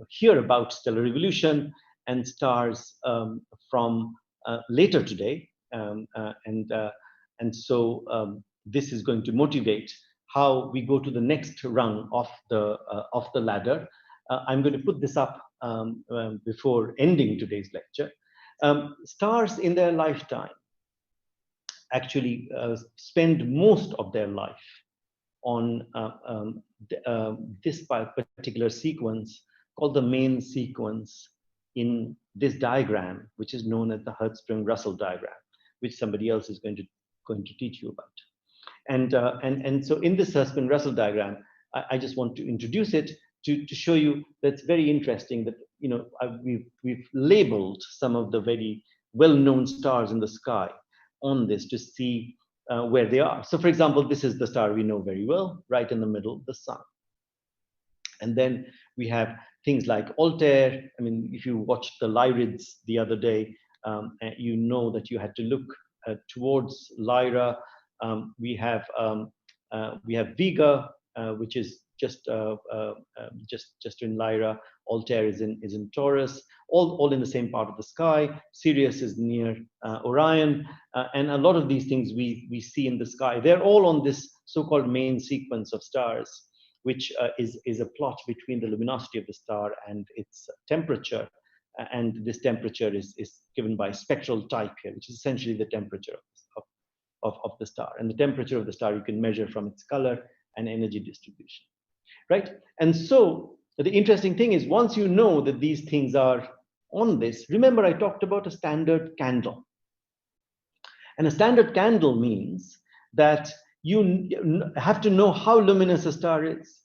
hear about stellar evolution and stars from later today, and so this is going to motivate how we go to the next rung of the ladder. I'm going to put this up before ending today's lecture. Stars in their lifetime actually spend most of their life on this particular sequence called the main sequence in this diagram, which is known as the Hertzsprung-Russell diagram, which somebody else is going to teach you about. And so in this Hertzsprung-Russell diagram, I just want to introduce it to show you that it's very interesting that we've labeled some of the very well-known stars in the sky on this to see where they are. So for example, this is the star we know very well, right in the middle, the sun. And then we have things like Altair. I mean, if you watched the Lyrids the other day, you know that you had to look towards Lyra. We have Vega, which is just in Lyra. Altair is in Taurus, all in the same part of the sky. Sirius is near Orion, and a lot of these things we see in the sky. They're all on this so-called main sequence of stars, which is a plot between the luminosity of the star and its temperature. And this temperature is given by spectral type here, which is essentially the temperature of the star. And the temperature of the star you can measure from its color and energy distribution, right? And so the interesting thing is, once you know that these things are on this, remember I talked about a standard candle. And a standard candle means that you have to know how luminous a star is.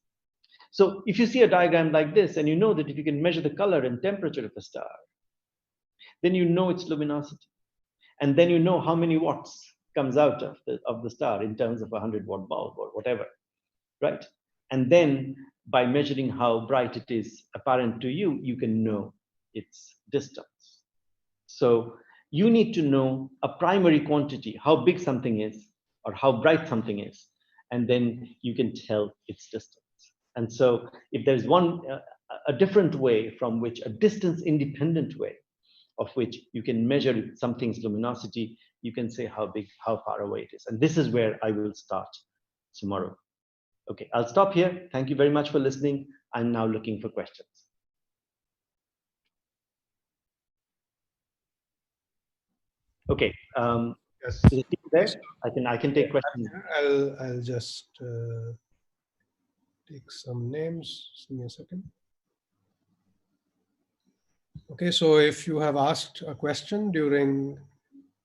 So if you see a diagram like this, and you know that if you can measure the color and temperature of a star, then you know its luminosity. And then you know how many watts comes out of the star in terms of a 100-watt bulb or whatever, right? And then by measuring how bright it is apparent to you, you can know its distance. So you need to know a primary quantity, how big something is or how bright something is, and then you can tell its distance. And so if there's a different way from which, a distance independent way of which you can measure something's luminosity, you can say how big, how far away it is. And this is where I will start tomorrow. Okay, I'll stop here. Thank you very much for listening. I'm now looking for questions. Okay, Yes. is it there? I can take questions. I'll just take some names. Just give me a second. Okay, so if you have asked a question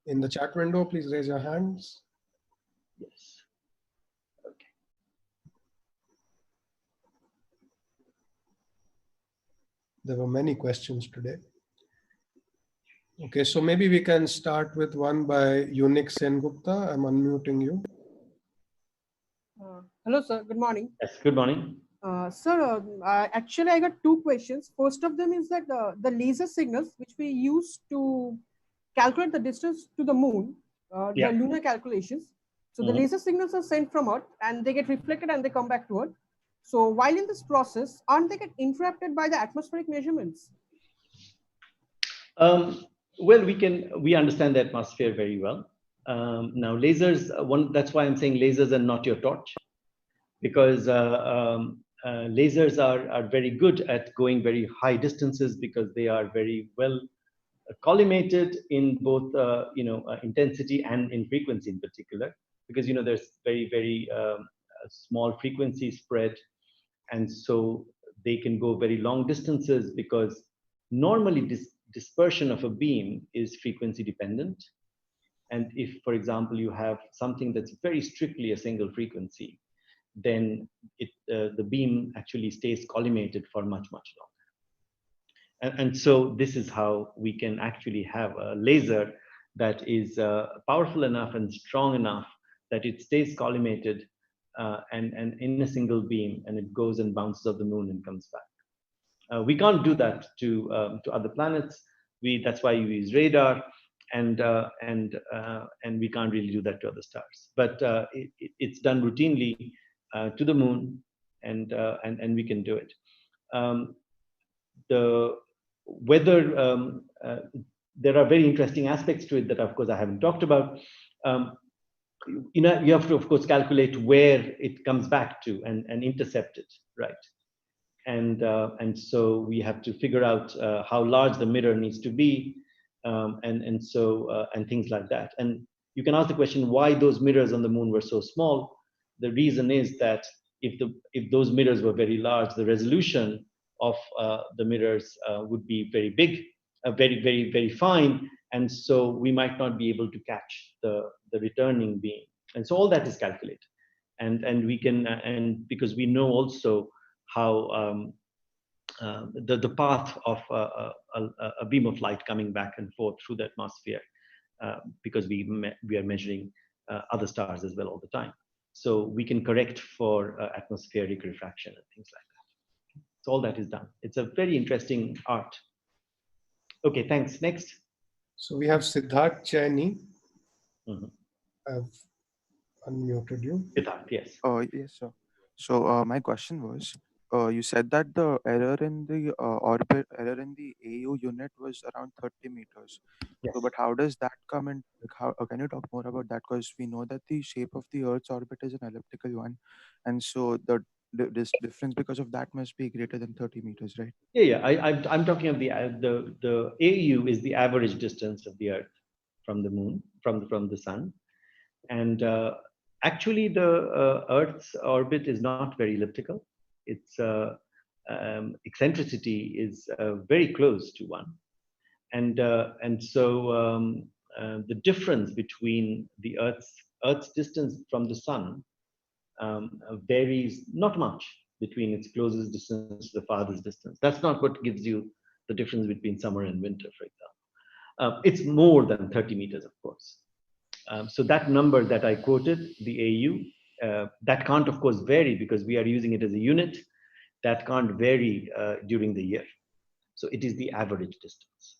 in the chat window, please raise your hands. Yes. Okay. There were many questions today. Okay, so maybe we can start with one by Unik Sengupta. I'm unmuting you. Hello, sir. Good morning. Yes, good morning. Sir, actually, I got two questions. First of them is that the laser signals which we use to calculate the distance to the moon, Yeah. the lunar calculations. So the laser signals are sent from Earth and they get reflected and they come back to Earth. So while in this process, aren't they get interrupted by the atmospheric measurements? Well, we understand the atmosphere very well. Now, lasers, that's why I'm saying lasers are not your torch, because lasers are very good at going very high distances because they are very well collimated in both intensity and in frequency in particular, because there's very small frequency spread, and so they can go very long distances, because normally dispersion of a beam is frequency dependent. And if, for example, you have something that's very strictly a single frequency, then the beam actually stays collimated for much longer. And so this is how we can actually have a laser that is powerful enough and strong enough that it stays collimated and in a single beam, and it goes and bounces off the moon and comes back. We can't do that to other planets. That's why we use radar, and we can't really do that to other stars. But it's done routinely to the moon, and we can do it. The weather, there are very interesting aspects to it that, of course, I haven't talked about. You have to, of course, calculate where it comes back to and intercept it, right? And so we have to figure out how large the mirror needs to be, and things like that. And you can ask the question why those mirrors on the moon were so small. The reason is that if those mirrors were very large, the resolution of the mirrors would be very big, very fine, and so we might not be able to catch the returning beam. And so all that is calculated, and we can, and because we know also how the path of a beam of light coming back and forth through the atmosphere, because we are measuring other stars as well all the time. So we can correct for atmospheric refraction and things like that. So all that is done. It's a very interesting art. Okay, thanks. Next. So we have Siddharth Chaini. I've unmuted you. Siddharth, yes. Yes, sir. So my question was, you said that the error in the orbit, error in the AU unit was around 30 meters. Yes. So, but how does that come in? Like, how can you talk more about that? Because we know that the shape of the Earth's orbit is an elliptical one, and so this difference because of that must be greater than 30 meters, right? Yeah. I'm talking of the AU is the average distance of the Earth from the moon, from the sun, and actually the Earth's orbit is not very elliptical. Its eccentricity is very close to 1, and so the difference between the Earth's distance from the sun varies not much between its closest distance to the farthest distance. That's not what gives you the difference between summer and winter, for example. It's more than 30 meters, of course. So that number that I quoted, the AU, That can't, of course, vary because we are using it as a unit. That can't vary during the year. So it is the average distance.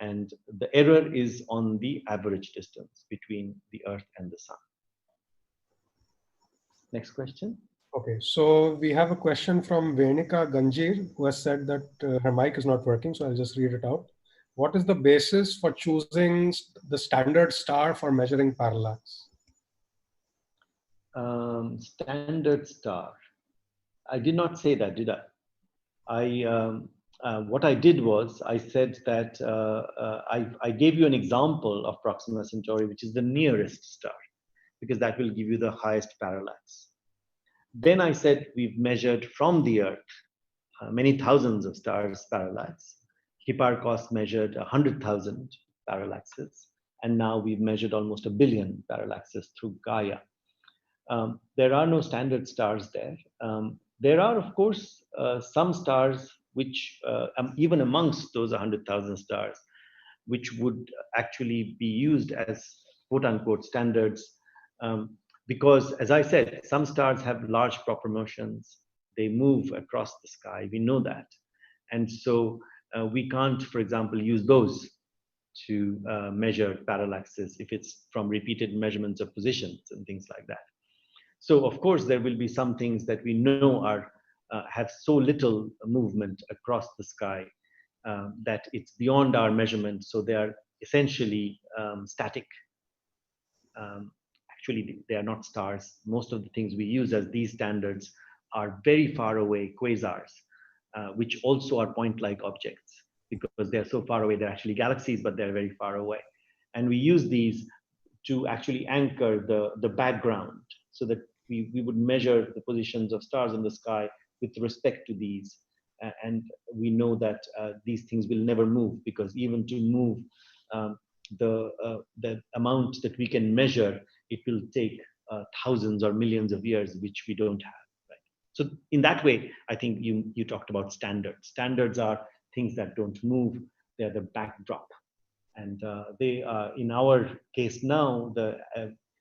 And the error is on the average distance between the Earth and the Sun. Next question. Okay, so we have a question from Venika Ganjir, who has said that her mic is not working, so I'll just read it out. What is the basis for choosing the standard star for measuring parallax? Standard star. I did not say that, did I? What I did was I said that I gave you an example of Proxima Centauri, which is the nearest star, because that will give you the highest parallax. Then I said we've measured from the Earth many thousands of stars' parallax. Hipparchus measured 100,000 parallaxes, and now we've measured almost 1 billion parallaxes through Gaia. There are no standard stars there. There are, of course, some stars which, even amongst those 100,000 stars, which would actually be used as quote-unquote standards, because, as I said, some stars have large proper motions. They move across the sky. We know that. And so we can't, for example, use those to measure parallaxes if it's from repeated measurements of positions and things like that. So, of course, there will be some things that we know are have so little movement across the sky that it's beyond our measurement. So they are essentially static. Actually, they are not stars. Most of the things we use as these standards are very far away quasars, which also are point-like objects because they're so far away. They're actually galaxies, but they're very far away. And we use these to actually anchor the background so that we would measure the positions of stars in the sky with respect to these. And we know that these things will never move because even to move the amount that we can measure, it will take thousands or millions of years, which we don't have. Right? So in that way, I think you talked about standards. Standards are things that don't move. They're the backdrop. And they in our case now, the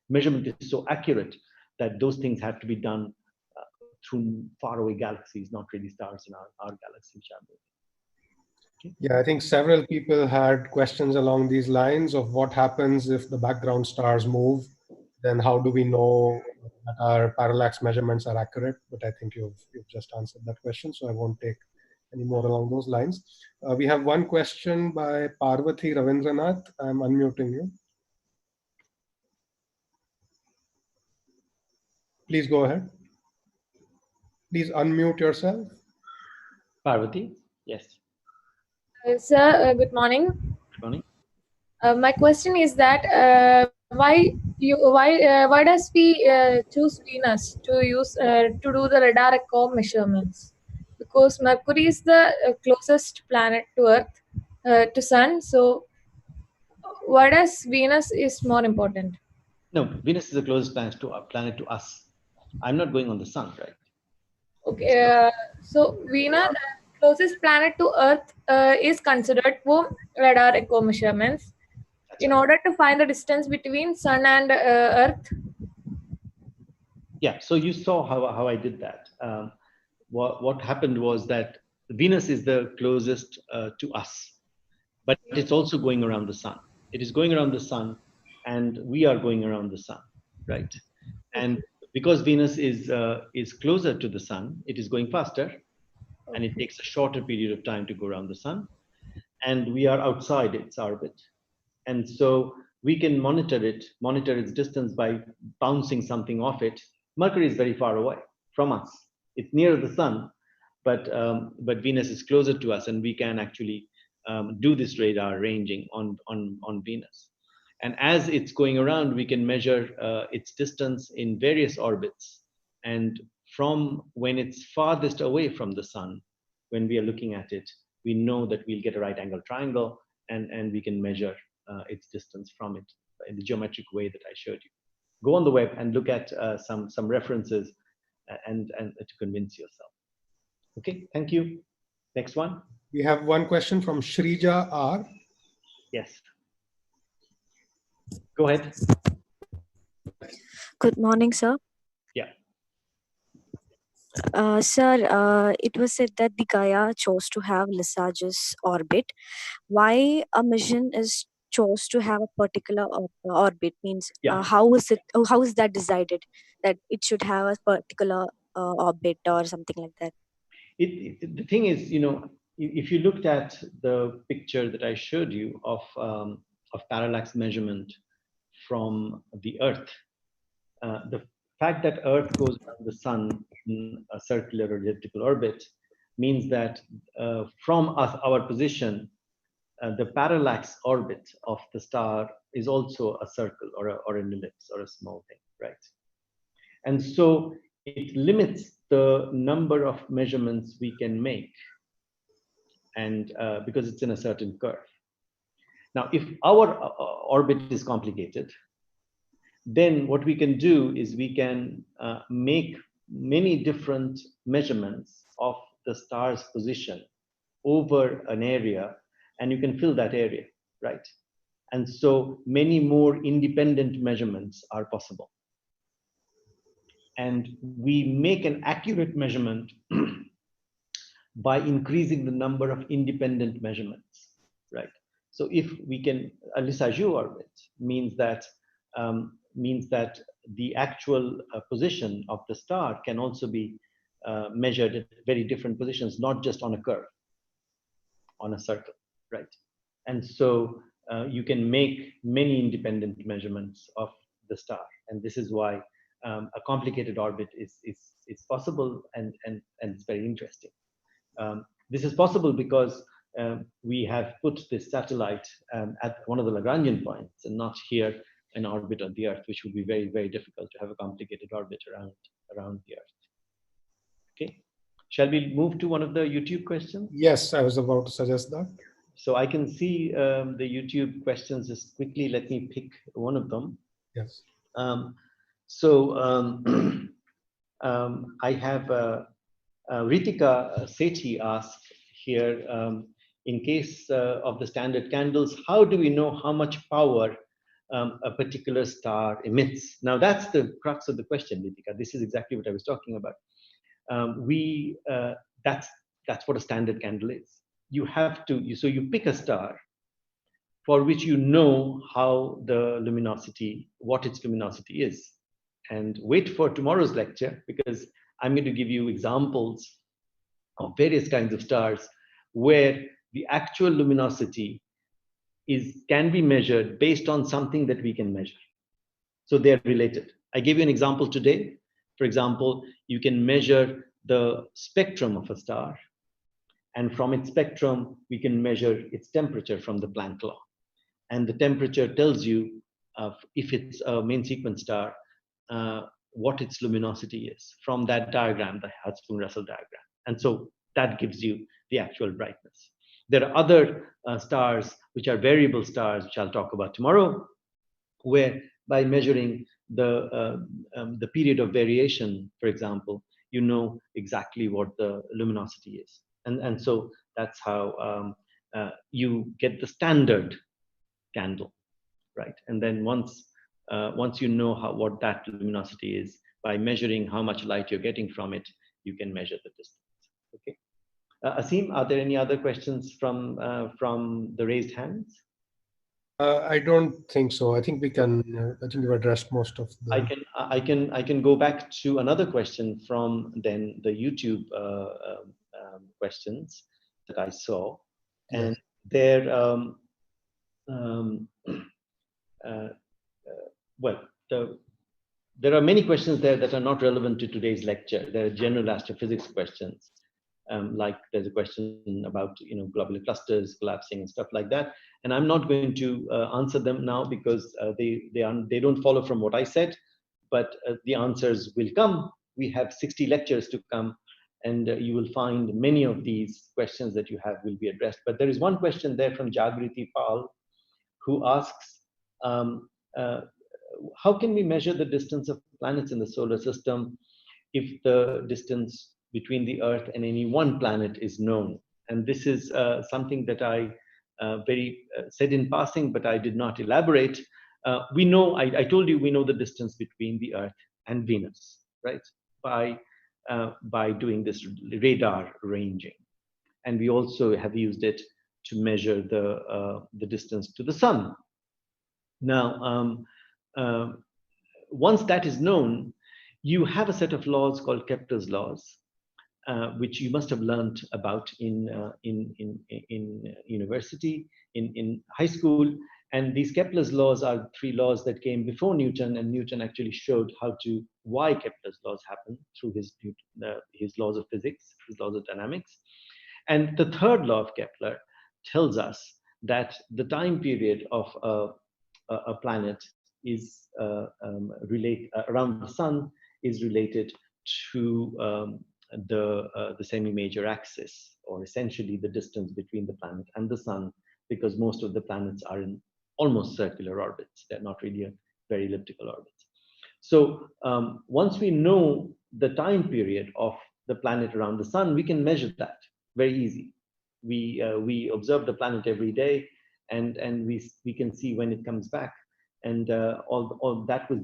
measurement is so accurate that those things have to be done through faraway galaxies, not really stars in our galaxy, which are moving. Okay. Yeah, I think several people had questions along these lines of what happens if the background stars move, then how do we know that our parallax measurements are accurate? But I think you've just answered that question, so I won't take any more along those lines. We have one question by Parvati Ravindranath. I'm unmuting you. Please go ahead. Please unmute yourself. Parvati, yes. Sir, good morning. Good morning. My question is that why does we choose Venus to use to do the radar echo measurements? Because Mercury is the closest planet to Earth, to Sun. So why does Venus is more important? No, Venus is the closest planet to us. I'm not going on the sun, right? Okay, so Venus, closest planet to Earth, is considered for radar echo measurements. That's In right. order to find the distance between Sun and Earth. Yeah, so you saw how I did that. What happened was that Venus is the closest to us, but it's also going around the sun. It is going around the sun, and we are going around the sun, right? And because Venus is closer to the sun, it is going faster, and it takes a shorter period of time to go around the sun, and we are outside its orbit. And so we can monitor its distance by bouncing something off it. Mercury is very far away from us. It's near the sun, but Venus is closer to us, and we can actually do this radar ranging on Venus. And as it's going around, we can measure its distance in various orbits. And from when it's farthest away from the sun, when we are looking at it, we know that we'll get a right angle triangle, and we can measure its distance from it in the geometric way that I showed you. Go on the web and look at some references and to convince yourself. Okay, thank you. Next one. We have one question from Shrija R. Yes. Go ahead. Good morning, sir. Sir, it was said that the Gaia chose to have Lissaj's orbit. Why a mission is chose to have a particular orbit means Yeah. how is it? How is that decided that it should have a particular orbit or something like that? The thing is, you know, if you looked at the picture that I showed you of parallax measurement from the Earth, the fact that Earth goes around the Sun in a circular or elliptical orbit means that from us, our position, the parallax orbit of the star is also a circle or an ellipse or a small thing, right? And so it limits the number of measurements we can make, and because it's in a certain curve. Now, if our orbit is complicated, then what we can do is we can make many different measurements of the star's position over an area, and you can fill that area, right? And so many more independent measurements are possible. And we make an accurate measurement by increasing the number of independent measurements, right? So if we can, a Lissajous orbit means that the actual position of the star can also be measured at very different positions, not just on a curve, on a circle, right? And so you can make many independent measurements of the star, and this is why a complicated orbit is possible, and it's very interesting. This is possible because we have put this satellite at one of the Lagrangian points and not here in orbit of the Earth, which would be very, very difficult to have a complicated orbit around the Earth. Okay, shall we move to one of the YouTube questions? Yes, I was about to suggest that. So I can see the YouTube questions just quickly. Let me pick one of them. Yes. I have Ritika Sethi asked here, in case of the standard candles, how do we know how much power a particular star emits? Now that's the crux of the question, Ritika. This is exactly what I was talking about. That's what a standard candle is. You have to, so you pick a star for which you know how the luminosity, what its luminosity is. And wait for tomorrow's lecture, because I'm going to give you examples of various kinds of stars where the actual luminosity can be measured based on something that we can measure. So they're related. I gave you an example today. For example, you can measure the spectrum of a star, and from its spectrum, we can measure its temperature from the Planck law. And the temperature tells you if it's a main sequence star, what its luminosity is from that diagram, the Hertzsprung-Russell diagram. And so that gives you the actual brightness. There are other stars which are variable stars, which I'll talk about tomorrow, where by measuring the period of variation, for example, you know exactly what the luminosity is. And so that's how you get the standard candle, right? And then once you know what that luminosity is, by measuring how much light you're getting from it, you can measure the distance. Okay. Asim, are there any other questions from the raised hands? I don't think so. I think we can. I think you've addressed most of them. I can go back to another question from then the YouTube questions that I saw, and they're there are many questions there that are not relevant to today's lecture. There are general astrophysics questions, like there's a question about globular clusters collapsing and stuff like that. And I'm not going to answer them now because they don't follow from what I said, but the answers will come. We have 60 lectures to come, and you will find many of these questions that you have will be addressed. But there is one question there from Jagriti Pal, who asks, how can we measure the distance of planets in the solar system if the distance between the Earth and any one planet is known? And this is something that I said in passing, but I did not elaborate. We know, I told you, we know the distance between the Earth and Venus, right? By by doing this radar ranging. And we also have used it to measure the distance to the sun. Now, once that is known, you have a set of laws called Kepler's laws, which you must have learned about in university, in high school. And these Kepler's laws are 3 laws that came before Newton, and Newton actually showed why Kepler's laws happen through his laws of physics, his laws of dynamics. And the 3rd law of Kepler tells us that the time period of a planet is around the sun is related to the semi-major axis, or essentially the distance between the planet and the sun, because most of the planets are in almost circular orbits. They're not really very elliptical orbits. So once we know the time period of the planet around the sun, we can measure that very easy. We observe the planet every day, and we can see when it comes back. And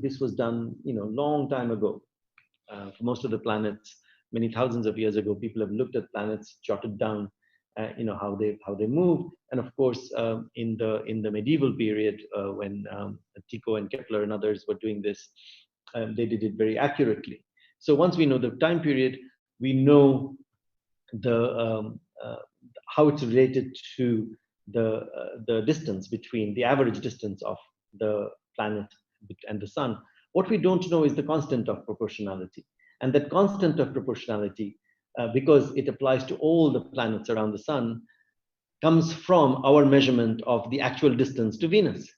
this was done, long time ago. For most of the planets, many thousands of years ago, people have looked at planets, jotted down, how they move. And of course, in the medieval period, when Tycho and Kepler and others were doing this, they did it very accurately. So once we know the time period, we know how it's related to the distance between the average distance of the planet and the sun. What we don't know is the constant of proportionality. And that constant of proportionality, because it applies to all the planets around the sun, comes from our measurement of the actual distance to Venus.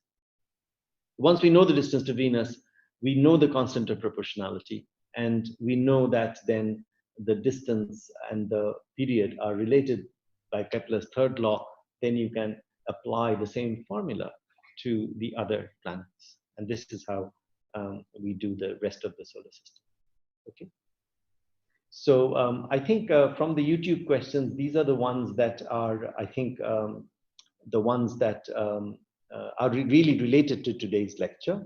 Once we know the distance to Venus, we know the constant of proportionality, and we know that then the distance and the period are related by Kepler's 3rd law. Then you can apply the same formula to the other planets. And this is how we do the rest of the solar system. Okay. So I think from the YouTube questions, these are the ones that are, I think, the ones that are really related to today's lecture.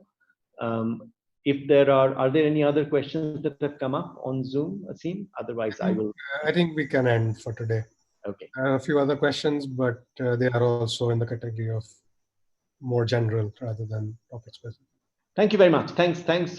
If there are there any other questions that have come up on Zoom, Asim? Otherwise, I will. I think we can end for today. Okay. A few other questions, but they are also in the category of more general rather than topic specific. Thank you very much. Thanks